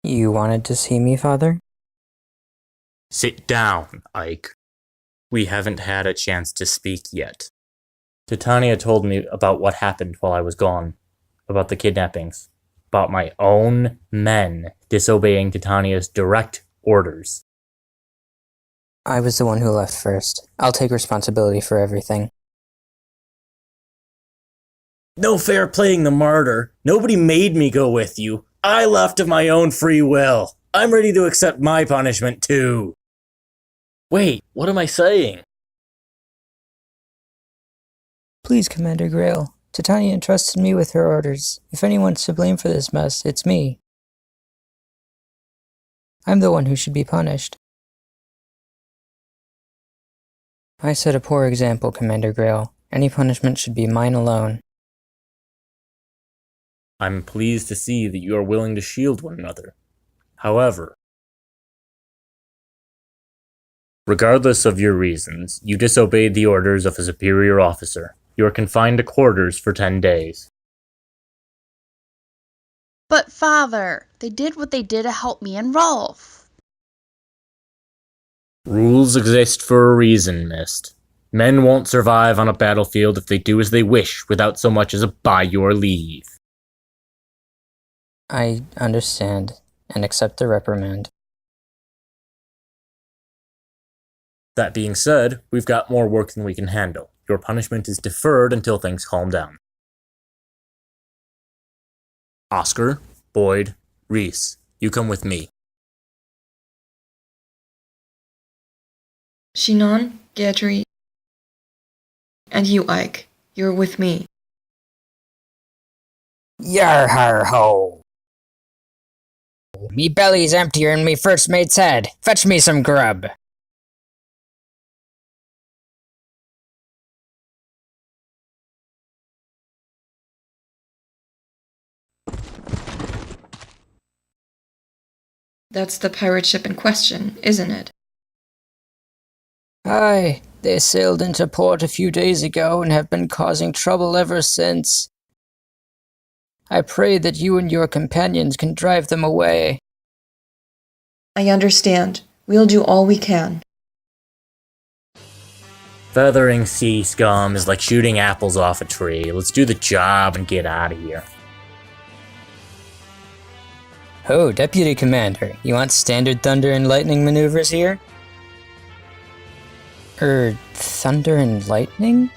You wanted to see me, Father? Sit down, Ike. We haven't had a chance to speak yet. Titania told me about what happened while I was gone. About the kidnappings. About my own men disobeying Titania's direct orders. I was the one who left first. I'll take responsibility for everything. No fair playing the martyr. Nobody made me go with you. I left of my own free will. I'm ready to accept my punishment too. Wait, what am I saying? Please, Commander Greil. Titania entrusted me with her orders. If anyone's to blame for this mess, it's me. I'm the one who should be punished. I set a poor example, Commander Greil. Any punishment should be mine alone. I'm pleased to see that you are willing to shield one another. However, regardless of your reasons, you disobeyed the orders of a superior officer. You are confined to quarters for 10 days. But Father, they did what they did to help me and Rolf. Rules exist for a reason, Mist. Men won't survive on a battlefield if they do as they wish without so much as a by your leave. I understand, and accept the reprimand. That being said, we've got more work than we can handle. Your punishment is deferred until things calm down. Oscar, Boyd, Rhys, you come with me. Shinon, Gatrie, and you, Ike. You're with me. Yar har ho! Me belly's emptier than me first mate's head. Fetch me some grub. That's the pirate ship in question, isn't it? Aye, they sailed into port a few days ago and have been causing trouble ever since. I pray that you and your companions can drive them away. I understand. We'll do all we can. Feathering sea scum is like shooting apples off a tree. Let's do the job and get out of here. Oh, Deputy Commander, you want standard thunder and lightning maneuvers here? Thunder and lightning?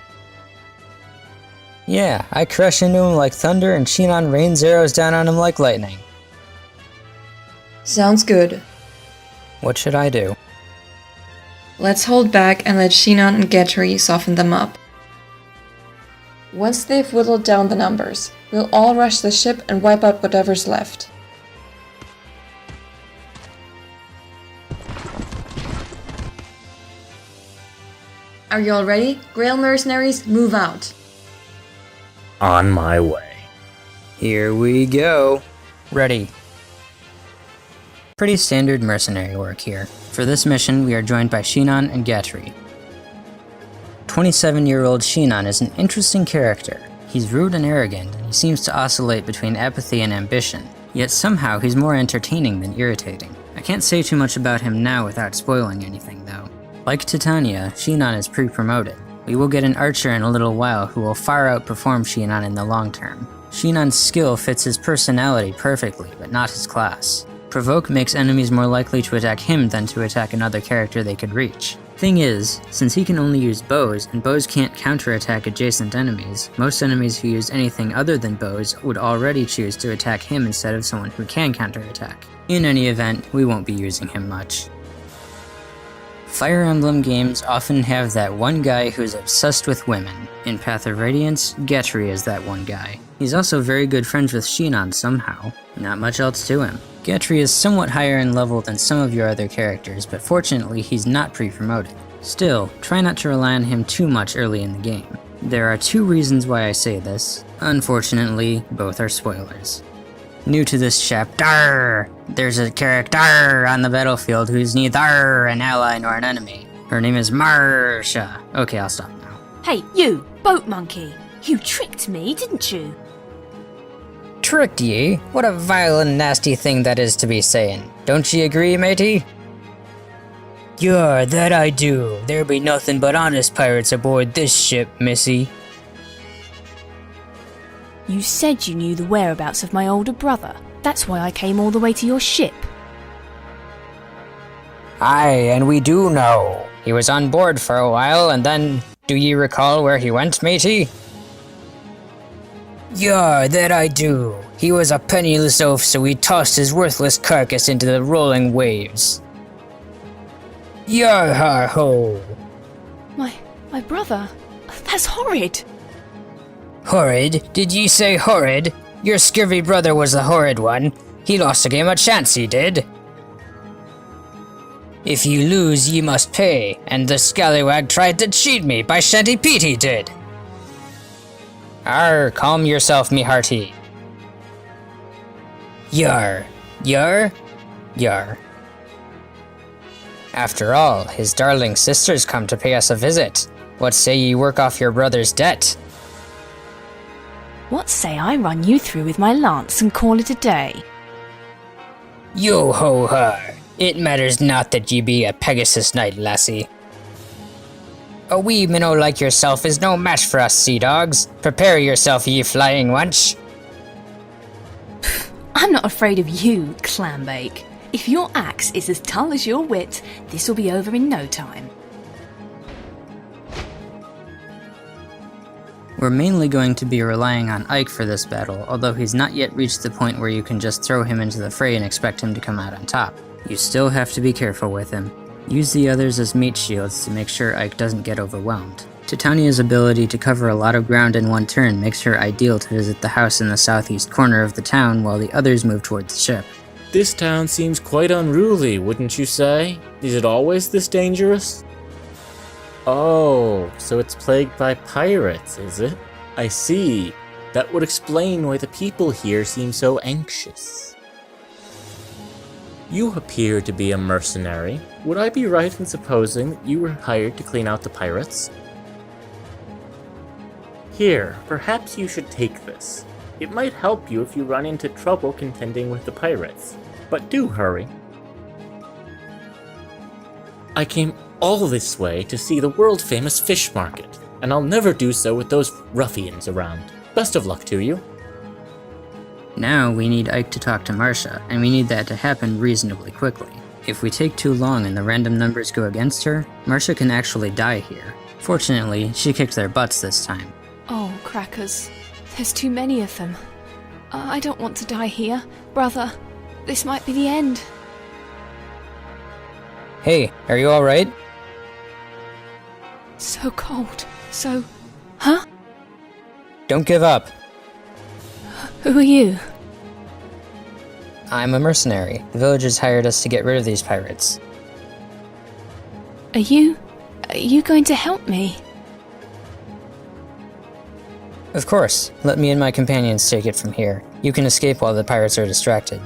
Yeah, I crush into him like thunder and Shinon rains arrows down on him like lightning. Sounds good. What should I do? Let's hold back and let Shinon and Gatrie soften them up. Once they've whittled down the numbers, we'll all rush the ship and wipe out whatever's left. Are you all ready? Greil mercenaries, move out. On my way. Here we go. Ready. Pretty standard mercenary work here. For this mission, we are joined by Shinon and Gatrie. 27-year-old Shinon is an interesting character. He's rude and arrogant, and he seems to oscillate between apathy and ambition. Yet somehow he's more entertaining than irritating. I can't say too much about him now without spoiling anything, though. Like Titania, Shinon is pre-promoted. We will get an archer in a little while who will far outperform Shinon in the long term. Shinon's skill fits his personality perfectly, but not his class. Provoke makes enemies more likely to attack him than to attack another character they could reach. Thing is, since he can only use bows, and bows can't counterattack adjacent enemies, most enemies who use anything other than bows would already choose to attack him instead of someone who can counterattack. In any event, we won't be using him much. Fire Emblem games often have that one guy who's obsessed with women. In Path of Radiance, Gatrie is that one guy. He's also very good friends with Shinon somehow. Not much else to him. Gatrie is somewhat higher in level than some of your other characters, but fortunately he's not pre-promoted. Still, try not to rely on him too much early in the game. There are two reasons why I say this. Unfortunately, both are spoilers. New to this chapter, there's a character on the battlefield who's neither an ally nor an enemy. Her name is Marsha. Okay, I'll stop now. Hey, you, boat monkey. You tricked me, didn't you? tricked ye? What a vile and nasty thing that is to be saying. Don't ye agree, matey? Yeah, that I do. There be nothing but honest pirates aboard this ship, missy. You said you knew the whereabouts of my older brother. That's why I came all the way to your ship. Aye, and we do know. He was on board for a while, and then... Do ye recall where he went, matey? Yeah, that I do. He was a penniless oaf, so he tossed his worthless carcass into the rolling waves. Yar har ho! My brother? That's horrid! Horrid? Did ye say horrid? Your scurvy brother was the horrid one. He lost a game of chance, he did. If you lose, ye must pay, and the scallywag tried to cheat me, by Shanty Pete he did. Arr, calm yourself, me hearty. Yar. Yar? Yar. After all, his darling sisters come to pay us a visit. What say ye work off your brother's debt? What say I run you through with my lance and call it a day? Yo ho ha! It matters not that ye be a Pegasus knight, lassie. A wee minnow like yourself is no match for us sea dogs. Prepare yourself, ye flying wench. I'm not afraid of you, clambake. If your axe is as dull as your wit, this will be over in no time. We're mainly going to be relying on Ike for this battle, although he's not yet reached the point where you can just throw him into the fray and expect him to come out on top. You still have to be careful with him. Use the others as meat shields to make sure Ike doesn't get overwhelmed. Titania's ability to cover a lot of ground in one turn makes her ideal to visit the house in the southeast corner of the town while the others move towards the ship. This town seems quite unruly, wouldn't you say? Is it always this dangerous? Oh, so it's plagued by pirates, is it? I see. That would explain why the people here seem so anxious. You appear to be a mercenary. Would I be right in supposing that you were hired to clean out the pirates? Here, perhaps you should take this. It might help you if you run into trouble contending with the pirates. But do hurry. I came all this way to see the world-famous fish market, and I'll never do so with those ruffians around. Best of luck to you. Now we need Ike to talk to Marcia, and we need that to happen reasonably quickly. If we take too long and the random numbers go against her, Marcia can actually die here. Fortunately, she kicked their butts this time. Oh, crackers. There's too many of them. I don't want to die here. Brother, this might be the end. Hey, are you alright? So cold. So... Huh? Don't give up. Who are you? I'm a mercenary. The villagers hired us to get rid of these pirates. Are you going to help me? Of course. Let me and my companions take it from here. You can escape while the pirates are distracted.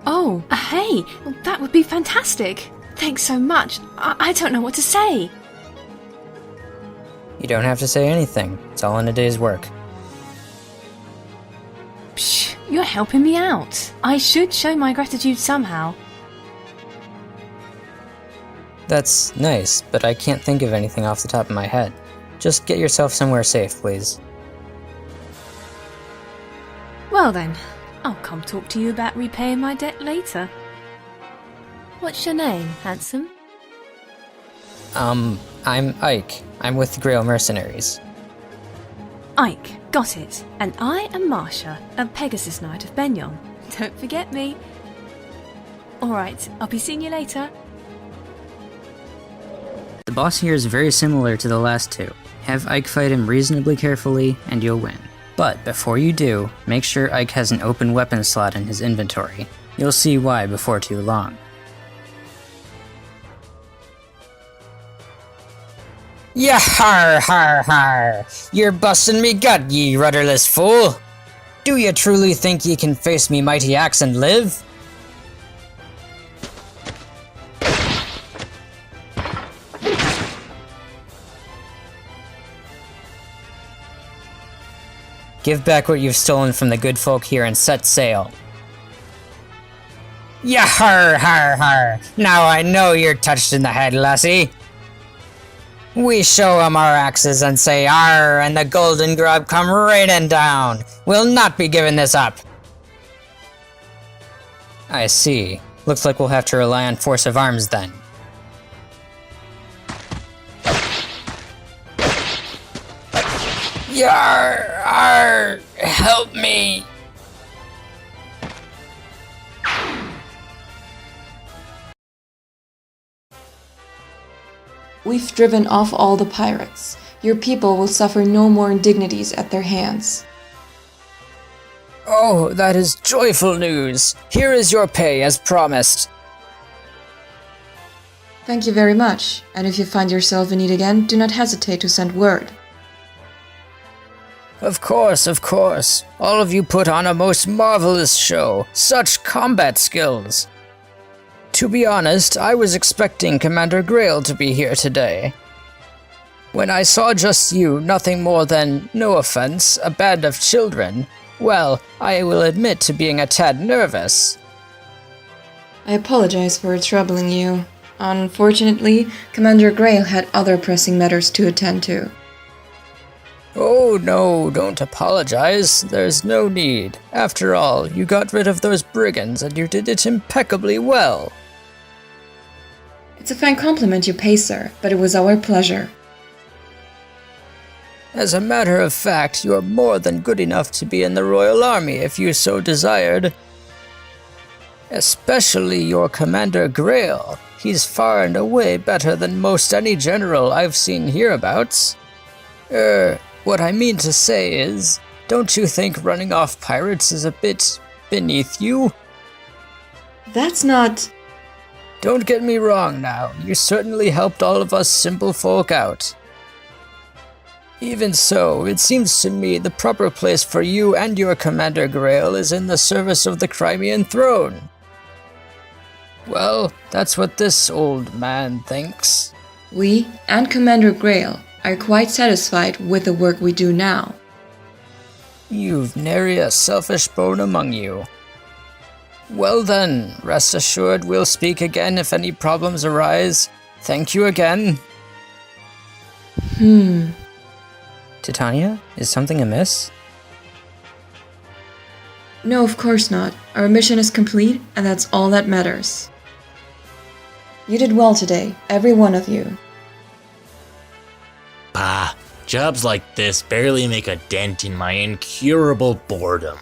Oh, hey! Well, that would be fantastic! Thanks so much. I don't know what to say. You don't have to say anything. It's all in a day's work. Psh, you're helping me out. I should show my gratitude somehow. That's nice, but I can't think of anything off the top of my head. Just get yourself somewhere safe, please. Well then, I'll come talk to you about repaying my debt later. What's your name, handsome? I'm Ike. I'm with the Greil mercenaries. Ike, got it. And I am Marcia, a Pegasus Knight of Benyon. Don't forget me. Alright, I'll be seeing you later. The boss here is very similar to the last two. Have Ike fight him reasonably carefully, and you'll win. But before you do, make sure Ike has an open weapon slot in his inventory. You'll see why before too long. Yah har har har! You're busting me gut, ye rudderless fool! Do ye truly think ye can face me mighty axe and live? Give back what you've stolen from the good folk here and set sail. Yah-har, har, har! Now I know you're touched in the head, lassie. We show 'em our axes and say arr, and the golden grub come raining down. We'll not be giving this up. I see. Looks like we'll have to rely on force of arms then. Yar! Arr! Help me! We've driven off all the pirates. Your people will suffer no more indignities at their hands. Oh, that is joyful news. Here is your pay as promised. Thank you very much, and if you find yourself in need again, do not hesitate to send word. Of course, of course. All of you put on a most marvelous show. Such combat skills. To be honest, I was expecting Commander Greil to be here today. When I saw just you, nothing more than, no offense, a band of children, well, I will admit to being a tad nervous. I apologize for troubling you. Unfortunately, Commander Greil had other pressing matters to attend to. Oh no, don't apologize. There's no need. After all, you got rid of those brigands and you did it impeccably well. It's a fine compliment you pay, sir, but it was our pleasure. As a matter of fact, you're more than good enough to be in the Royal Army if you so desired. Especially your Commander Greil. He's far and away better than most any general I've seen hereabouts. What I mean to say is, don't you think running off pirates is a bit beneath you? That's not... Don't get me wrong now, you certainly helped all of us simple folk out. Even so, it seems to me the proper place for you and your Commander Greil is in the service of the Crimean throne. Well, that's what this old man thinks. We, and Commander Greil, are quite satisfied with the work we do now. You've nary a selfish bone among you. Well then, rest assured we'll speak again if any problems arise. Thank you again. Titania, is something amiss? No, of course not. Our mission is complete, and that's all that matters. You did well today, every one of you. Bah, jobs like this barely make a dent in my incurable boredom.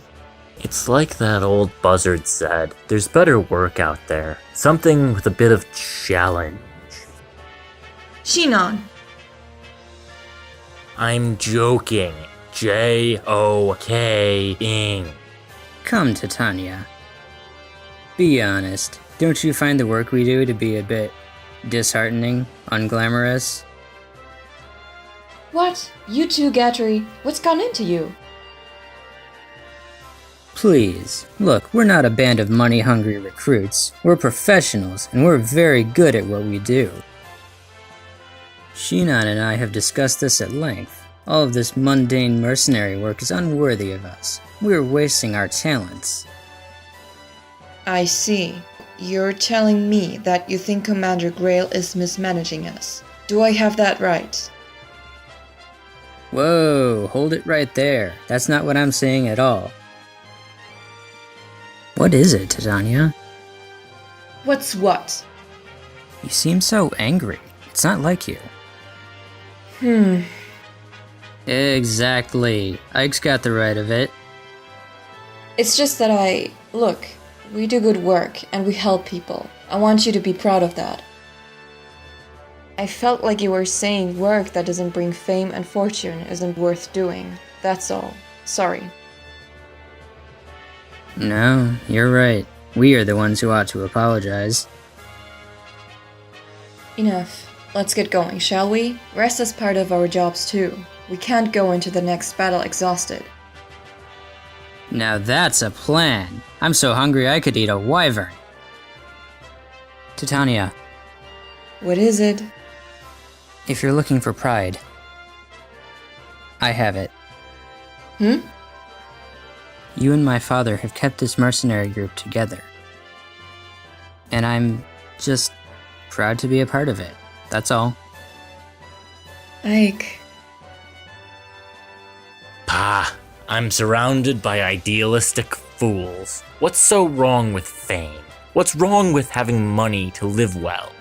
It's like that old buzzard said, there's better work out there. Something with a bit of challenge. Shinon! I'm joking. J-O-K-ing. Come, Titania. Be honest, don't you find the work we do to be a bit disheartening, unglamorous? What? You too, Gatrie? What's gone into you? Please, look, we're not a band of money-hungry recruits. We're professionals, and we're very good at what we do. Shinon and I have discussed this at length. All of this mundane mercenary work is unworthy of us. We're wasting our talents. I see. You're telling me that you think Commander Greil is mismanaging us. Do I have that right? Whoa, hold it right there. That's not what I'm saying at all. What is it, Titania? What's what? You seem so angry. It's not like you. Exactly. Ike's got the right of it. It's just that Look, we do good work, and we help people. I want you to be proud of that. I felt like you were saying work that doesn't bring fame and fortune isn't worth doing. That's all. Sorry. No, you're right. We are the ones who ought to apologize. Enough. Let's get going, shall we? Rest is part of our jobs too. We can't go into the next battle exhausted. Now that's a plan. I'm so hungry I could eat a wyvern. Titania, What is it? if you're looking for pride, I have it. You and my father have kept this mercenary group together. And I'm just proud to be a part of it. That's all. Ike. Pa, I'm surrounded by idealistic fools. What's so wrong with fame? What's wrong with having money to live well?